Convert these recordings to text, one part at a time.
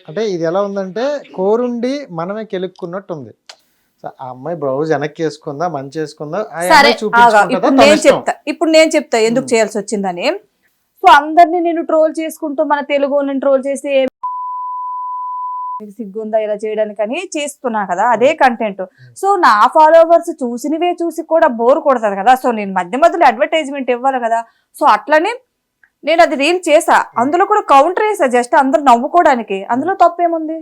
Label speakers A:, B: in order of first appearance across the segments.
A: అంటే ఇది ఎలా ఉందంటే కోరుండి మనమే కెలుక్కున్నట్టు ఉంది. ఆ అమ్మాయి బ్లౌజ్ వెనక్కి వేసుకుందా మంచి వేసుకుందా
B: సరే ఇప్పుడు నేను చెప్తా ఎందుకు
A: ఉమ్.
B: చేయాల్సి వచ్చిందని. సో అందరినీ నేను ట్రోల్ చేసుకుంటూ మన తెలుగు ట్రోల్ చేసి సిగ్గుందా ఇలా చేయడానికని చేస్తున్నా కదా, అదే కంటెంట్. సో నా ఫాలోవర్స్ చూసినవే చూసి కూడా బోర్ కొడతారు కదా, సో నేను మధ్య మధ్యలో అడ్వర్టైజ్మెంట్ ఇవ్వాలి కదా. సో అట్లనే నేను అది రీల్ చేసా, అందులో కూడా కౌంటర్ వేసా, జస్ట్ అందరు నవ్వుకోవడానికి. అందులో తప్పేముంది?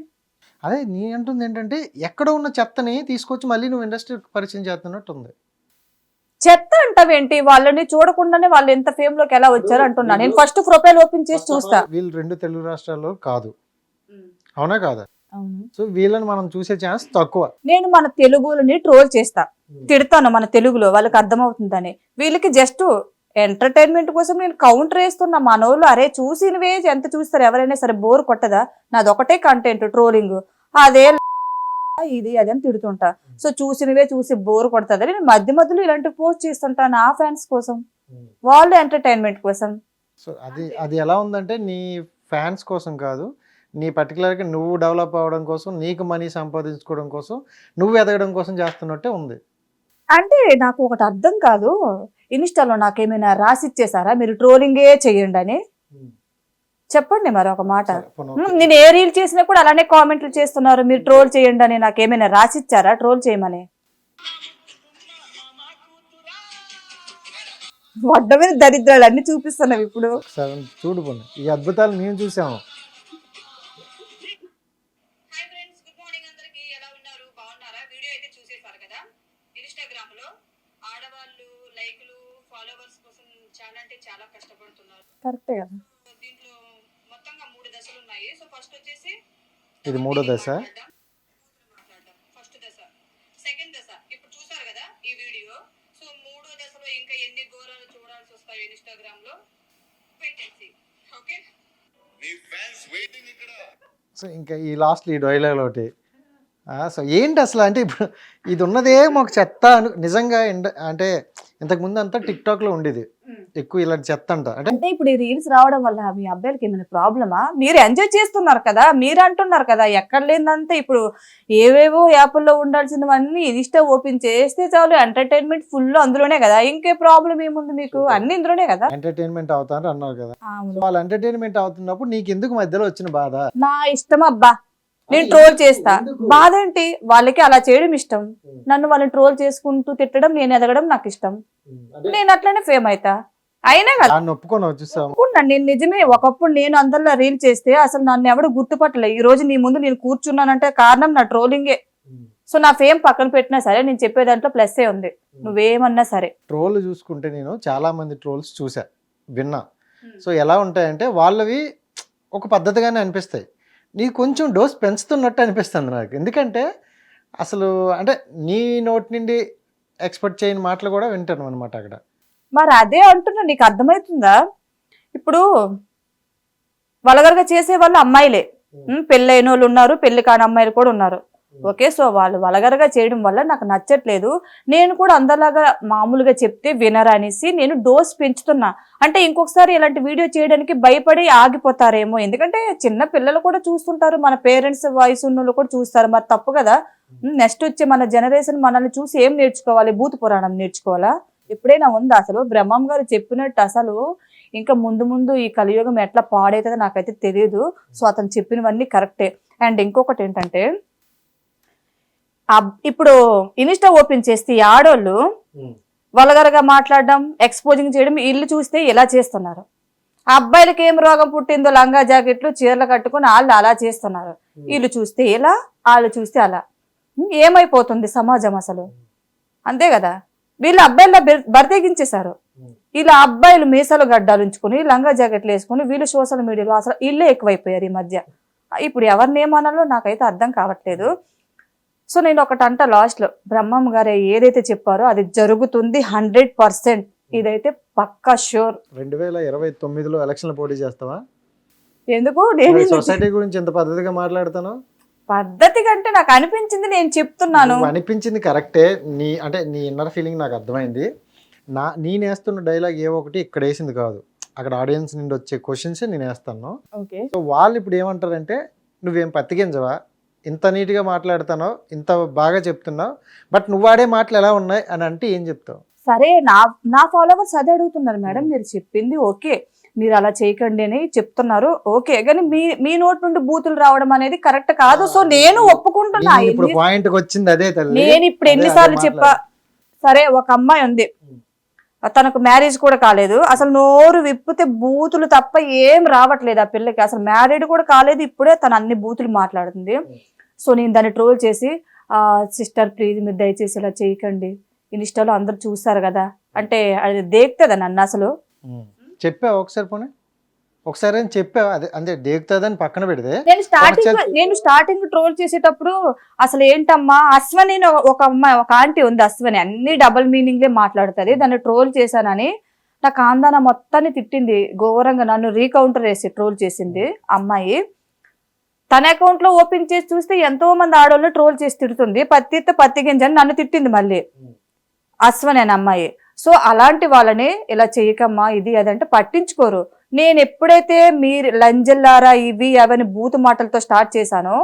A: అదే నీ అంటుంది ఏంటంటే ఎక్కడ ఉన్న చెత్తని తీసుకొచ్చి మళ్ళీ నువ్వు ఇండస్ట్రీ పరిచయం చేస్తున్నట్టు ఉంది.
B: చెత్త అంటావేంటి? వాళ్ళని చూడకుండానే వాళ్ళు ఎంత ఫేమ్ లోకి ఎలా వచ్చారు అంటున్నా. నేను ఫస్ట్ ప్రొఫైల్ ఓపెన్ చేసి చూస్తా.
A: వీళ్ళు 2 తెలుగు రాష్ట్రాల్లో కాదు, అవునా కాదా?
B: అవును.
A: సో వీళ్ళని మనం చూసే ఛాన్స్ తక్కువ.
B: నేను మన తెలుగుని ట్రోల్ చేస్తా, తిడతాను మన తెలుగులో, వాళ్ళకి అర్థమవుతుందని. వీళ్ళకి జస్ట్ ఎంటర్టైన్మెంట్ కోసం నేను కౌంటర్ వేస్తున్నా. మనోళ్ళు అరే చూసినవే ఎంత చూస్తారు ఎవరైనా సరే, బోర్ కొట్టదా? నాదొకటే కంటెంట్ ట్రోలింగ్, అదే ఇది అది అని తిడుతుంటా. సో చూసినవే చూసి బోర్ కొడుతుంది, నేను మధ్య మధ్యలో ఇలాంటి పోస్ట్ చేస్తుంటా నా ఫ్యాన్స్ కోసం, వాళ్ళు ఎంటర్టైన్మెంట్ కోసం.
A: సో అది ఎలా ఉందంటే నీ ఫ్యాన్స్ కోసం కాదు, నీ పర్టికులర్గా నువ్వు డెవలప్ అవ్వడం కోసం, నీకు మనీ సంపాదించుకోవడం కోసం, నువ్వు ఎదగడం కోసం చేస్తున్నట్టే ఉంది.
B: అంటే నాకు ఒకటి అర్థం కాదు, ఇన్స్టాలో నాకేమైనా రాసిచ్చేసారా మీరు ట్రోలింగే చెయ్యండి అని? చెప్పండి మరి ఒక మాట. నేను ఏ రీల్ చేసినా కూడా అలానే కామెంట్లు చేస్తున్నారు, మీరు ట్రోల్ చేయండి అని. నాకేమైనా రాసిచ్చారా ట్రోల్ చేయమని? వడ్డ మీద దరిద్రాలు అన్ని చూపిస్తున్నావు ఇప్పుడు.
A: చూడు ఈ అద్భుతాలు మేము చూసాము.
B: కరెక్టే కదా.
A: ఇది 3వ దశ. సో ఇంకా ఈ లాస్ట్ ఈ డైలాగ్ ఒకటి. సో ఏంటి అసలు అంటే ఇప్పుడు ఇది ఉన్నదే మాకు చెత్త నిజంగా అంటే ఇంతకుముందు అంతా టిక్టాక్లో ఉండేది ఎక్కువ ఇలాంటి చెత్త అంట.
B: అంటే ఇప్పుడు ఈ రీల్స్ రావడం వల్ల మీ అబ్బాయిలకి ఏమైనా ప్రాబ్లమా? మీరు ఎంజాయ్ చేస్తున్నారు కదా, మీరు అంటున్నారు కదా ఎక్కడ లేదంటే ఇప్పుడు ఏవేవో యాప్ల్లో ఉండాల్సినవన్నీ ఇన్స్టా ఓపెన్ చేస్తే చాలు, ఎంటర్టైన్మెంట్ ఫుల్ అందులోనే కదా, ఇంకే ప్రాబ్లం ఏముంది మీకు? అన్ని ఇందులోనే కదా
A: ఎంటర్టైన్మెంట్ అవుతారు అన్నారు కదా. వాళ్ళు ఎంటర్టైన్మెంట్ అవుతున్నప్పుడు నీకు ఎందుకు మధ్యలో వచ్చిన బాధ?
B: నా ఇష్టం అబ్బా, నేను ట్రోల్ చేస్తా, బాధ ఏంటి? వాళ్ళకి అలా చేయడం ఇష్టం, నన్ను వాళ్ళని ట్రోల్ చేసుకుంటూ తిట్టడం, నేను ఎదగడం నాకు ఇష్టం, నేను అట్లనే ఫేమ్ అవుతా. అయినా కదా నేను నిజమే, ఒకప్పుడు నేను అందరిలో రీల్ చేస్తే అసలు నన్ను ఎవడు గుర్తుపట్టలే. ఈ రోజు నీ ముందు నేను కూర్చున్నానంటే కారణం నా ట్రోలింగే. సో నా ఫేమ్ పక్కన పెట్టినా సరే నేను చెప్పే దాంట్లో ప్లస్ ఉంది, నువ్వేమన్నా సరే.
A: ట్రోల్ చూసుకుంటే నేను చాలా మంది ట్రోల్స్ చూసా, విన్నా. సో ఎలా ఉంటాయంటే వాళ్ళవి ఒక పద్ధతిగానే అనిపిస్తాయి, నీకు కొంచెం డోస్ పెంచుతున్నట్టు అనిపిస్తుంది నాకు. ఎందుకంటే అసలు అంటే నీ నోటి నుండి ఎక్స్పెక్ట్ చేయని మాటలు కూడా వింటాను అనమాట అక్కడ.
B: మరి అదే అంటున్నా, నీకు అర్థమవుతుందా? ఇప్పుడు వల్గర్గా చేసే వాళ్ళు అమ్మాయిలే, పెళ్ళైన వాళ్ళు ఉన్నారు, పెళ్లి కాని అమ్మాయిలు కూడా ఉన్నారు. ఓకే, సో వాళ్ళు వల్గర్గా చేయడం వల్ల నాకు నచ్చట్లేదు, నేను కూడా అందరిలాగా మామూలుగా చెప్తే వినరా అనేసి నేను డోస్ పెంచుతున్నా. అంటే ఇంకొకసారి ఇలాంటి వీడియో చేయడానికి భయపడి ఆగిపోతారేమో, ఎందుకంటే చిన్న పిల్లలు కూడా చూస్తుంటారు, మన పేరెంట్స్ వయసు ఉన్న కూడా చూస్తారు, మరి తప్పు కదా. నెక్స్ట్ వచ్చే మన జనరేషన్ మనల్ని చూసి ఏం నేర్చుకోవాలి? భూత పురాణం నేర్చుకోవాలా? ఎప్పుడైనా ఉందా అసలు? బ్రహ్మం గారు చెప్పినట్టు అసలు ఇంకా ముందు ముందు ఈ కలియుగం ఎట్లా పాడైతుందో నాకైతే తెలియదు. సో అతను చెప్పినవన్నీ కరెక్టే. అండ్ ఇంకొకటి ఏంటంటే, ఇప్పుడు ఇన్స్టా ఓపెన్ చేస్తే ఆడోళ్ళు వల్గర్గా మాట్లాడడం, ఎక్స్పోజింగ్ చేయడం, ఇల్లు చూస్తే ఎలా చేస్తున్నారు. అబ్బాయిలకి ఏం రోగం పుట్టిందో లంగా జాకెట్లు చీరలు కట్టుకుని వాళ్ళు అలా చేస్తున్నారు. వీళ్ళు చూస్తే ఎలా, వాళ్ళు చూస్తే అలా. ఏమైపోతుంది సమాజం అసలు? అంతే కదా. వీళ్ళు అబ్బాయిల బరితెగించేశారు, ఇలా అబ్బాయిలు మీసాలు గడ్డాలు ఉంచుకుని లంగా జాకెట్లు వేసుకుని వీళ్ళు సోషల్ మీడియాలో అసలు ఇల్లే ఎక్కువైపోయారు ఈ మధ్య. ఇప్పుడు ఎవరిని ఏమనాలో నాకైతే అర్థం కావట్లేదు. సో నేను ఒకటి అంట లాస్ట్ లో, బ్రహ్మం గారు ఏదైతే చెప్పారో అది జరుగుతుంది 100%. ఇదైతే పక్కా షూర్.
A: 2029లో ఎలక్షన్లు పోటీ చేస్తావా?
B: ఎందుకు? నేను
A: సొసైటీ గురించి ఎంత పద్ధతిగా మాట్లాడతాను.
B: పద్ధతి కంటే నాకు అనిపించింది నేను చెప్తున్నాను.
A: అనిపించింది కరెక్టే, నీ అంటే నీ ఇన్నర్ ఫీలింగ్ నాకు అర్థమైంది. నేను వేస్తున్న డైలాగ్ ఏ ఒకటి ఇక్కడ వేసింది కాదు, అక్కడ ఆడియన్స్ నుండి వచ్చే క్వశ్చన్స్ నేను వేస్తాను.
B: ఓకే,
A: సో వాళ్ళు ఇప్పుడు ఏమంటారంటే నువ్వేం పత్తిగింజవా, ఇంత నీట్గా మాట్లాడుతున్నావు, ఇంత బాగా చెప్తున్నావు, బట్ నువ్వు వాడే మాటలు ఎలా ఉన్నాయి అని అంటే ఏం చెప్తావు?
B: సరే, నా ఫాలోవర్స్ అదే అడుగుతున్నారు మేడం, మీరు చెప్పింది ఓకే, మీరు అలా చేయకండి అని చెప్తున్నారు ఓకే, కానీ మీ నోటి నుండి బూతులు రావడం అనేది కరెక్ట్ కాదు. సో నేను ఒప్పుకుంటున్నా.
A: ఇప్పుడు పాయింట్ వచ్చింది అదే తల్లి.
B: నేను ఇప్పుడు ఎన్నిసార్లు చెప్పా. సరే, ఒక అమ్మాయి ఉంది, తనకు మ్యారేజ్ కూడా కాలేదు, అసలు నోరు విప్పితే బూతులు తప్ప ఏం రావట్లేదు ఆ పిల్లకి, అసలు మ్యారీడ్ కూడా కాలేదు, ఇప్పుడే తను అన్ని బూతులు మాట్లాడుతుంది. సో నేను దాన్ని ట్రోల్ చేసి, సిస్టర్ ప్లీజ్ మీరు దయచేసి ఇలా చేయకండి, ఇన్స్టాలో అందరు చూస్తారు కదా అంటే అది దేక్తుందా నన్ను అసలు?
A: చెప్పావు ఒకసారి, పోనీ ఒకసారి అని చెప్పావు, అదే అంటే దేక్తుందని పక్కన పెడితే.
B: నేను స్టార్టింగ్ ట్రోల్ చేసేటప్పుడు అసలు ఏంటమ్మా అశ్వని ఒక అమ్మాయి, ఒక ఆంటీ ఉంది అశ్వని, అన్ని డబుల్ మీనింగ్లే మాట్లాడుతుంది, దాన్ని ట్రోల్ చేశానని నా కాందాన మొత్తాన్ని తిట్టింది ఘోరంగా, నన్ను రీకౌంటర్ వేసి ట్రోల్ చేసింది అమ్మాయి. తన అకౌంట్ లో ఓపెన్ చేసి చూస్తే ఎంతో మంది ఆడవాళ్ళని ట్రోల్ చేసి తిడుతుంది, పత్తి గింజని నన్ను తిట్టింది మళ్ళీ అశ్వని అనే అమ్మాయి. సో అలాంటి వాళ్ళని ఇలా చేయకమ్మా ఇది అదంటే పట్టించుకోరు. నేను ఎప్పుడైతే మీరు లంజల్లారా ఇవి అవని బూతు మాటలతో స్టార్ట్ చేశానో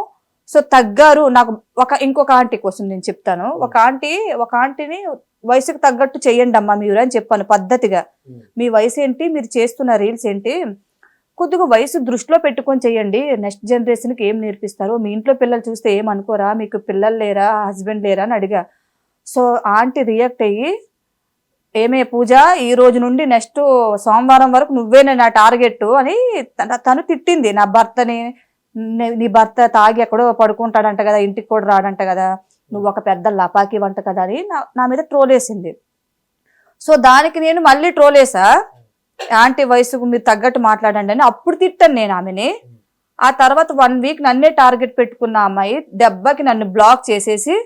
B: సో తగ్గారు. నాకు ఇంకొక ఆంటీ కోసం నేను చెప్తాను. ఒక ఆంటీని వయసుకు తగ్గట్టు చెయ్యండి అమ్మా మీరు అని చెప్పాను పద్ధతిగా. మీ వయసు ఏంటి, మీరు చేస్తున్న రీల్స్ ఏంటి, కొద్దిగా వయసు దృష్టిలో పెట్టుకొని చెయ్యండి, నెక్స్ట్ జనరేషన్కి ఏం నేర్పిస్తారు, మీ ఇంట్లో పిల్లలు చూస్తే ఏమనుకోరా, మీకు పిల్లలు లేరా, హస్బెండ్ లేరా అని అడిగా. సో ఆంటీ రియాక్ట్ అయ్యి, ఏమే పూజ ఈ రోజు నుండి నెక్స్ట్ సోమవారం వరకు నువ్వే నా టార్గెట్ అని తను తిట్టింది నా భర్తని. నీ భర్త తాగి ఎక్కడో పడుకుంటాడంట కదా, ఇంటికి కూడా రాడంట కదా, నువ్వు ఒక పెద్ద లపాకి వంట కదా అని నా మీద ట్రోల్ వేసింది. సో దానికి నేను మళ్ళీ ట్రోల్ వేసా, ఆంటీ వయసుకు మీరు తగ్గట్టు మాట్లాడండి అని. అప్పుడు తిట్టాను నేను ఆమెని. ఆ తర్వాత 1 వీక్ నన్నే టార్గెట్ పెట్టుకున్న అమ్మాయి దెబ్బకి నన్ను బ్లాక్ చేసేసి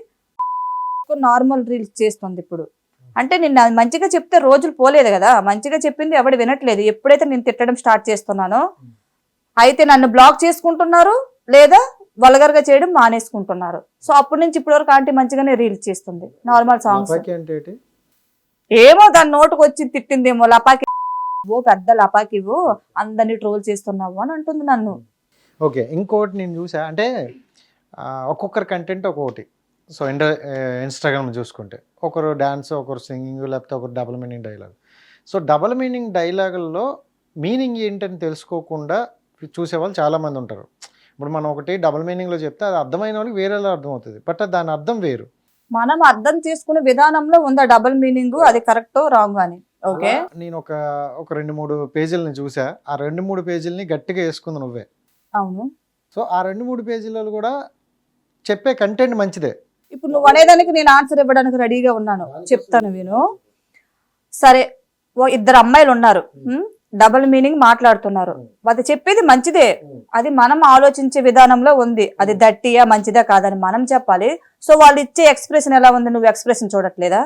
B: నార్మల్ రీల్స్ చేస్తుంది ఇప్పుడు. అంటే నేను మంచిగా చెప్తే రోజులు పోలేదు కదా, మంచిగా చెప్పింది ఎవడు వినట్లేదు. ఎప్పుడైతే నేను తిట్టడం స్టార్ట్ చేస్తున్నానో అయితే నన్ను బ్లాక్ చేసుకుంటున్నారు, లేదా వల్గర్గా చేయడం మానేసుకుంటున్నారు. సో అప్పటి నుంచి ఇప్పటి వరకు ఆంటీ మంచిగానే రీల్స్ చేస్తుంది, నార్మల్ సాంగ్స్. ఏమో దాని నోటుకు వచ్చి తిట్టిందేమో, లపాకి ఓ పెద్ద లపాకివో అందరినీ ట్రోల్ చేస్తున్నావు అని అంటుంది నన్ను.
A: ఓకే, ఇంకోటి నేను చూసా, అంటే ఒక్కొక్కరి కంటెంట్ ఒక్కొక్కటి. సో ఇన్స్టాగ్రామ్ చూసుకుంటే ఒకరు డ్యాన్స్, ఒకరు సింగింగ్, లేకపోతే ఒకరు double meaning dialogue. So double meaning డైలాగుల్లో మీనింగ్ ఏంటని తెలుసుకోకుండా చూసేవాళ్ళు చాలామంది ఉంటారు. ఇప్పుడు మనం ఒకటి డబుల్ మీనింగ్లో చెప్తే అది అర్థమైన వాళ్ళకి వేరేలా అర్థం అవుతుంది, బట్ దాని అర్థం వేరు.
B: మనం అర్థం చేసుకునే విధానంలో ఉందా డబుల్ మీనింగ్, అది కరెక్టో రాంగ్ అని. ఓకే,
A: నేను ఒక 2-3 పేజీలని చూసా, ఆ 2-3 పేజీలని గట్టిగా వేసుకుంది నువ్వే.
B: అవును. సో
A: ఆ 2-3 పేజీలలో కూడా చెప్పే కంటెంట్ మంచిదే.
B: ఇప్పుడు నువ్వు అనేదానికి నేను ఆన్సర్ ఇవ్వడానికి రెడీగా ఉన్నాను, చెప్తాను విను. సరే, ఇద్దరు అమ్మాయిలు ఉన్నారు, డబుల్ మీనింగ్ మాట్లాడుతున్నారు, అది చెప్పేది మంచిదే, అది మనం ఆలోచించే విధానంలో ఉంది, అది దట్టియా మంచిదా కాదని మనం చెప్పాలి. సో వాళ్ళు ఇచ్చే ఎక్స్ప్రెషన్ ఎలా ఉంది, నువ్వు ఎక్స్ప్రెషన్ చూడట్లేదా?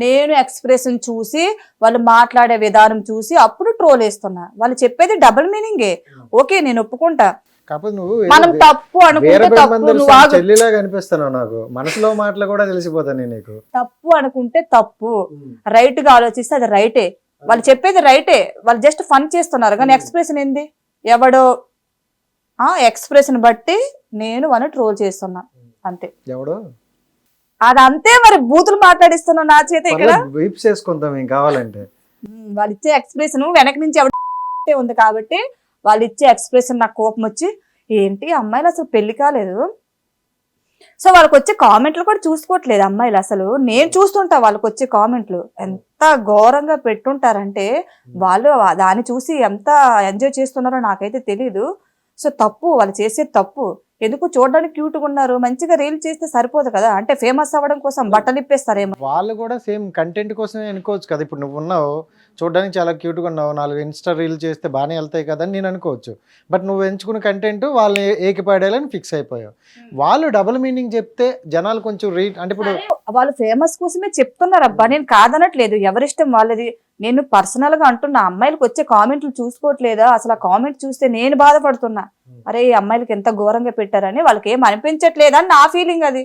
B: నేను ఎక్స్ప్రెషన్ చూసి వాళ్ళు మాట్లాడే విధానం చూసి అప్పుడు ట్రోల్ వేస్తున్నా. వాళ్ళు చెప్పేది డబుల్ మీనింగే, ఓకే నేను ఒప్పుకుంటా. మనం తప్పు అనుకుంటే
A: నాకు మనసులో మాటలు కూడా తెలిసిపోతాను నీకు.
B: తప్పు అనుకుంటే తప్పు, రైట్ గా ఆలోచిస్తే అది రైటే, వాళ్ళు చెప్పేది రైటే, వాళ్ళు జస్ట్ ఫన్ చేస్తున్నారు. కానీ ఎక్స్ప్రెషన్ ఏంది, ఎవడో ఎక్స్ప్రెషన్ బట్టి నేను వాళ్ళని ట్రోల్ చేస్తున్నా అంతే.
A: ఎవడో
B: అది అంతే, మరి బూతులు మాట్లాడిస్తున్నా నా చేత ఇక్కడ.
A: కావాలంటే
B: వాళ్ళు ఇచ్చే ఎక్స్ప్రెషన్ వెనక నుంచి ఎవడే ఉంది కాబట్టి వాళ్ళు ఇచ్చే ఎక్స్ప్రెషన్ నాకు కోపం వచ్చి, ఏంటి అమ్మాయిలు అసలు పెళ్లి కాలేదు, సో వాళ్ళకి వచ్చే కామెంట్లు కూడా చూసుకోవట్లేదు అమ్మాయిలు. అసలు నేను చూస్తుంటా వాళ్ళకి వచ్చే కామెంట్లు ఎంత ఘోరంగా పెట్టుంటారంటే వాళ్ళు దాన్ని చూసి ఎంత ఎంజాయ్ చేస్తున్నారో నాకైతే తెలీదు. సో తప్పు, వాళ్ళు చేసేది తప్పు. ఎందుకు చూడడానికి క్యూట్గా ఉన్నారు, మంచిగా రీల్ చేస్తే సరిపోదు కదా, అంటే ఫేమస్ అవ్వడం కోసం బట్టలు ఇప్పేస్తారేమో.
A: వాళ్ళు కూడా సేమ్ కంటెంట్ కోసమే అనుకోవచ్చు కదా. ఇప్పుడు నువ్వు ఉన్నావు, చూడడానికి చాలా క్యూట్గా ఉన్నావు, 4 ఇన్స్టా రీల్ చేస్తే బాగానే వెళ్తాయి కదా అని నేను అనుకోవచ్చు. బట్ నువ్వు ఎంచుకున్న కంటెంట్ వాళ్ళని ఏకిపాడేయాలని ఫిక్స్ అయిపోయావు. వాళ్ళు డబుల్ మీనింగ్ చెప్తే జనాలు కొంచెం అంటే ఇప్పుడు
B: వాళ్ళు ఫేమస్ కోసమే చెప్తున్నారు అబ్బా, నేను కాదనట్లేదు, ఎవరిష్టం వాళ్ళది. నేను పర్సనల్ గా అంటున్నా, అమ్మాయిలకు వచ్చే కామెంట్లు చూసుకోవట్లేదా, అసలు ఆ కామెంట్ చూస్తే నేను బాధపడుతున్నా, అరే ఈ అమ్మాయిలకి ఎంత ఘోరంగా పెట్టారని. వాళ్ళకి ఏం అనిపించట్లేదా అని నా ఫీలింగ్ అది.